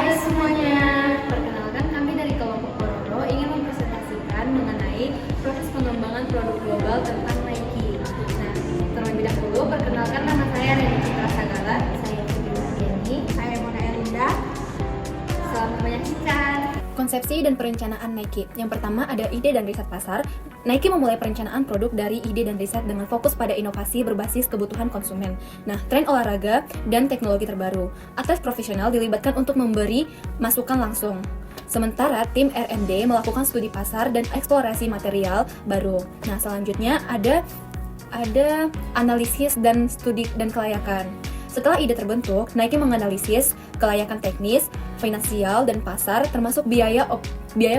Hai semuanya, perkenalkan kami dari kelompok Pororo ingin mempresentasikan mengenai proses pengembangan produk global tentang Nike. Nah, terlebih dahulu perkenalkan nama saya Reni Citra Sagala, saya Jenny, saya Mona Elinda. Selamat menyaksikan. Konsepsi dan perencanaan Nike. Yang pertama ada ide dan riset pasar. Nike memulai perencanaan produk dari ide dan riset dengan fokus pada inovasi berbasis kebutuhan konsumen. Nah, tren olahraga dan teknologi terbaru. Atlet profesional dilibatkan untuk memberi masukan langsung. Sementara tim R&D melakukan studi pasar dan eksplorasi material baru. Nah, selanjutnya ada analisis dan studi dan kelayakan. Setelah ide terbentuk, Nike menganalisis kelayakan teknis, finansial, dan pasar, termasuk biaya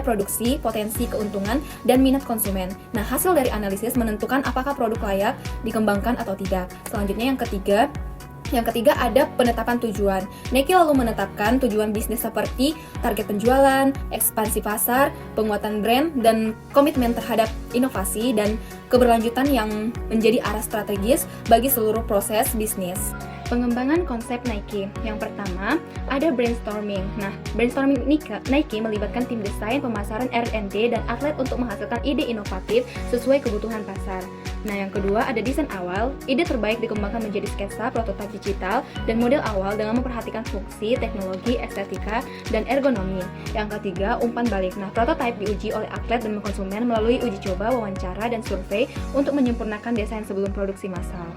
produksi, potensi keuntungan, dan minat konsumen. Nah, hasil dari analisis menentukan apakah produk layak dikembangkan atau tidak. Selanjutnya yang ketiga ada penetapan tujuan. Nike lalu menetapkan tujuan bisnis seperti target penjualan, ekspansi pasar, penguatan brand, dan komitmen terhadap inovasi dan keberlanjutan yang menjadi arah strategis bagi seluruh proses bisnis. Pengembangan konsep Nike. Yang pertama, ada brainstorming. Nah, brainstorming Nike melibatkan tim desain, pemasaran, R&D, dan atlet untuk menghasilkan ide inovatif sesuai kebutuhan pasar. Nah, yang kedua, ada desain awal. Ide terbaik dikembangkan menjadi sketsa, prototipe digital, dan model awal dengan memperhatikan fungsi, teknologi, estetika, dan ergonomi. Yang ketiga, umpan balik. Nah, prototipe diuji oleh atlet dan konsumen melalui uji coba, wawancara, dan survei untuk menyempurnakan desain sebelum produksi massal.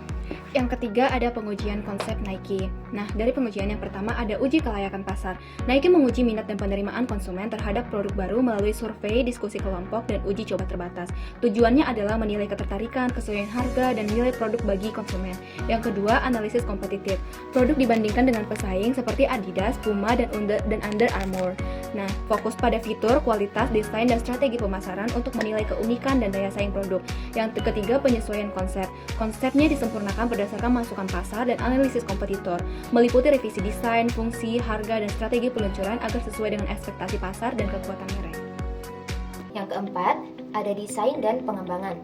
Yang ketiga ada pengujian konsep Nike. Nah, dari pengujian yang pertama ada uji kelayakan pasar. Nike menguji minat dan penerimaan konsumen terhadap produk baru melalui survei, diskusi kelompok, dan uji coba terbatas. Tujuannya adalah menilai ketertarikan, kesesuaian harga, dan nilai produk bagi konsumen. Yang kedua, analisis kompetitif. Produk dibandingkan dengan pesaing seperti Adidas, Puma, dan Under Armour. Nah, fokus pada fitur, kualitas, desain, dan strategi pemasaran untuk menilai keunikan dan daya saing produk. Yang ketiga, penyesuaian konsep. Konsepnya disempurnakan berdasarkan masukan pasar dan analisis kompetitor, meliputi revisi desain, fungsi, harga, dan strategi peluncuran agar sesuai dengan ekspektasi pasar dan kekuatan merek. Yang keempat, ada desain dan pengembangan.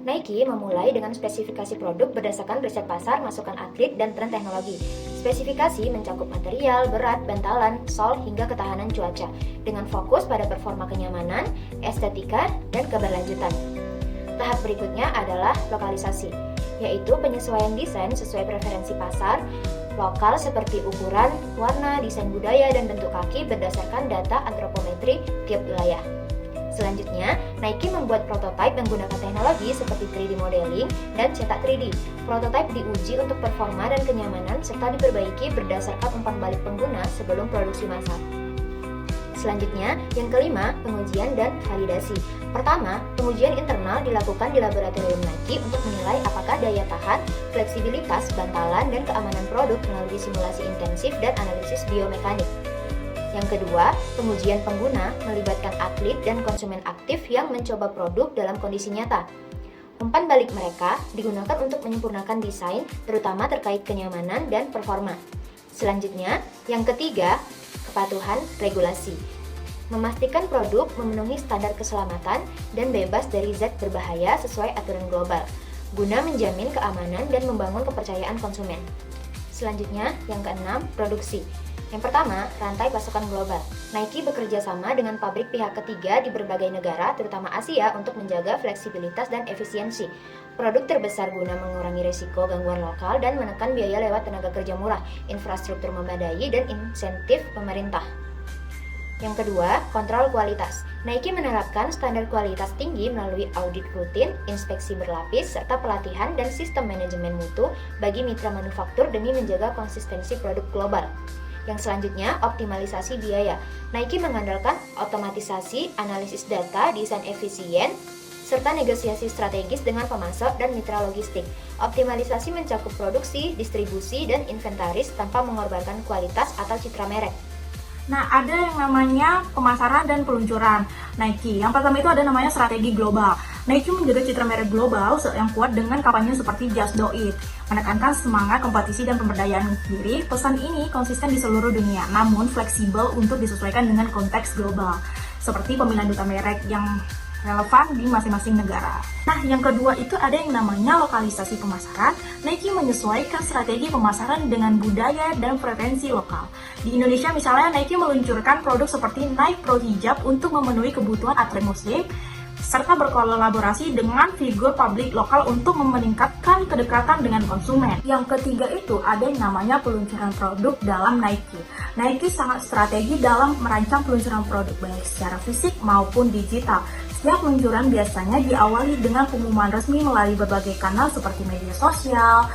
Nike memulai dengan spesifikasi produk berdasarkan riset pasar, masukan atlet, dan tren teknologi. Spesifikasi mencakup material, berat, bantalan, sol, hingga ketahanan cuaca, dengan fokus pada performa kenyamanan, estetika, dan keberlanjutan. Tahap berikutnya adalah lokalisasi, yaitu penyesuaian desain sesuai preferensi pasar lokal seperti ukuran, warna, desain budaya, dan bentuk kaki berdasarkan data antropometri tiap wilayah. Selanjutnya, Nike membuat prototipe menggunakan teknologi seperti 3D modeling dan cetak 3D. Prototipe diuji untuk performa dan kenyamanan serta diperbaiki berdasarkan umpan balik pengguna sebelum produksi massal. Selanjutnya, yang kelima, pengujian dan validasi. Pertama, pengujian internal dilakukan di laboratorium Nike untuk menilai apakah daya tahan, fleksibilitas, bantalan, dan keamanan produk melalui simulasi intensif dan analisis biomekanik. Yang kedua, pengujian pengguna melibatkan atlet dan konsumen aktif yang mencoba produk dalam kondisi nyata. Umpan balik mereka digunakan untuk menyempurnakan desain, terutama terkait kenyamanan dan performa. Selanjutnya, yang ketiga, kepatuhan regulasi. Memastikan produk memenuhi standar keselamatan dan bebas dari zat berbahaya sesuai aturan global, guna menjamin keamanan dan membangun kepercayaan konsumen. Selanjutnya, yang keenam, produksi. Yang pertama, rantai pasokan global. Nike bekerja sama dengan pabrik pihak ketiga di berbagai negara, terutama Asia, untuk menjaga fleksibilitas dan efisiensi. Produk terbesar guna mengurangi risiko gangguan lokal dan menekan biaya lewat tenaga kerja murah, infrastruktur memadai, dan insentif pemerintah. Yang kedua, kontrol kualitas. Nike menerapkan standar kualitas tinggi melalui audit rutin, inspeksi berlapis, serta pelatihan dan sistem manajemen mutu bagi mitra manufaktur demi menjaga konsistensi produk global. Yang selanjutnya, optimalisasi biaya. Nike mengandalkan otomatisasi, analisis data, desain efisien, serta negosiasi strategis dengan pemasok dan mitra logistik. Optimalisasi mencakup produksi, distribusi, dan inventaris tanpa mengorbankan kualitas atau citra merek. Nah, ada yang namanya pemasaran dan peluncuran Nike. Yang pertama itu ada namanya strategi global. Nike menjaga citra merek global yang kuat dengan kampanye seperti Just Do It, menekankan semangat kompetisi dan pemberdayaan diri. Pesan ini konsisten di seluruh dunia, namun fleksibel untuk disesuaikan dengan konteks global, seperti pemilihan duta merek yang relevan di masing-masing negara. Nah, yang kedua itu ada yang namanya lokalisasi pemasaran. Nike menyesuaikan strategi pemasaran dengan budaya dan preferensi lokal. Di Indonesia misalnya Nike meluncurkan produk seperti Nike Pro Hijab untuk memenuhi kebutuhan atlet muslim, serta berkolaborasi dengan figur publik lokal untuk meningkatkan kedekatan dengan konsumen. Yang ketiga itu ada yang namanya peluncuran produk dalam Nike. Nike sangat strategi dalam merancang peluncuran produk baik secara fisik maupun digital. Setiap peluncuran biasanya diawali dengan pengumuman resmi melalui berbagai kanal seperti media sosial,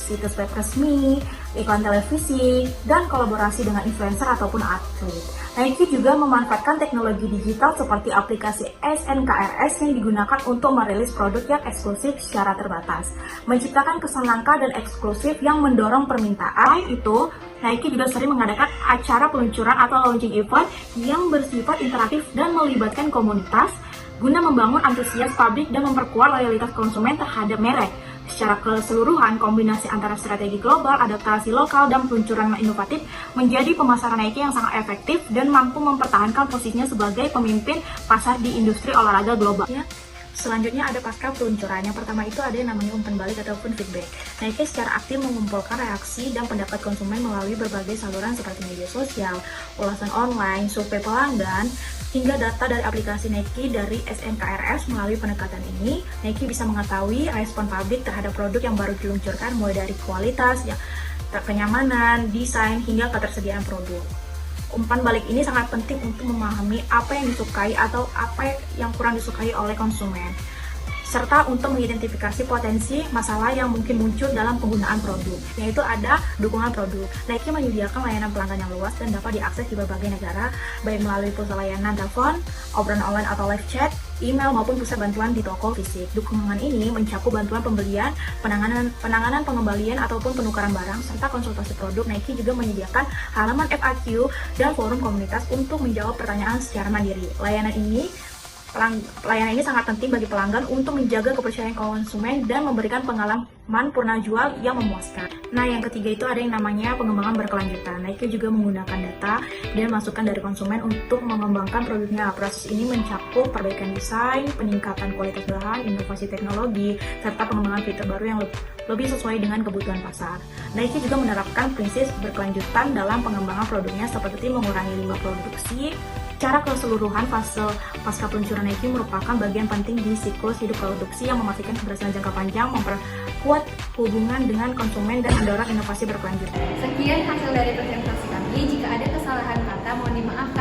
situs web resmi, iklan televisi, dan kolaborasi dengan influencer ataupun atlet. Nike juga memanfaatkan teknologi digital seperti aplikasi SNKRS yang digunakan untuk merilis produk yang eksklusif secara terbatas, menciptakan kesan langka dan eksklusif yang mendorong permintaan. Selain itu, Nike juga sering mengadakan acara peluncuran atau launching event yang bersifat interaktif dan melibatkan komunitas guna membangun antusias publik dan memperkuat loyalitas konsumen terhadap merek. Secara keseluruhan, kombinasi antara strategi global, adaptasi lokal, dan peluncuran inovatif menjadi pemasaran Nike yang sangat efektif dan mampu mempertahankan posisinya sebagai pemimpin pasar di industri olahraga global. Selanjutnya ada pasca peluncuran. Yang pertama itu ada yang namanya umpan balik ataupun feedback. Nike secara aktif mengumpulkan reaksi dan pendapat konsumen melalui berbagai saluran seperti media sosial, ulasan online, survei pelanggan, hingga data dari aplikasi Nike dari SNKRS. Melalui pendekatan ini, Nike bisa mengetahui respon publik terhadap produk yang baru diluncurkan, mulai dari kualitas, kenyamanan, desain, hingga ketersediaan produk. Umpan balik ini sangat penting untuk memahami apa yang disukai atau apa yang kurang disukai oleh konsumen, serta untuk mengidentifikasi potensi masalah yang mungkin muncul dalam penggunaan produk. Yaitu ada dukungan produk. Nike menyediakan layanan pelanggan yang luas dan dapat diakses di berbagai negara, baik melalui pusat layanan telepon, obrolan online atau live chat, email maupun pusat bantuan di toko fisik. Dukungan ini mencakup bantuan pembelian, penanganan pengembalian ataupun penukaran barang, serta konsultasi produk. Nike juga menyediakan halaman FAQ dan forum komunitas untuk menjawab pertanyaan secara mandiri. Layanan ini sangat penting bagi pelanggan untuk menjaga kepercayaan konsumen dan memberikan pengalaman purna jual yang memuaskan. Nah, yang ketiga itu ada yang namanya pengembangan berkelanjutan. Nike juga menggunakan data dan masukan dari konsumen untuk mengembangkan produknya. Proses ini mencakup perbaikan desain, peningkatan kualitas bahan, inovasi teknologi, serta pengembangan fitur baru yang lebih sesuai dengan kebutuhan pasar. Nike juga menerapkan prinsip berkelanjutan dalam pengembangan produknya seperti mengurangi limbah produksi. Secara keseluruhan, fase pasca peluncuran Nike merupakan bagian penting di siklus hidup produksi yang memastikan keberhasilan jangka panjang, memperkuat hubungan dengan konsumen, dan mendorong inovasi berkelanjutan. Sekian hasil dari presentasi kami. Jika ada kesalahan kata, mohon dimaafkan.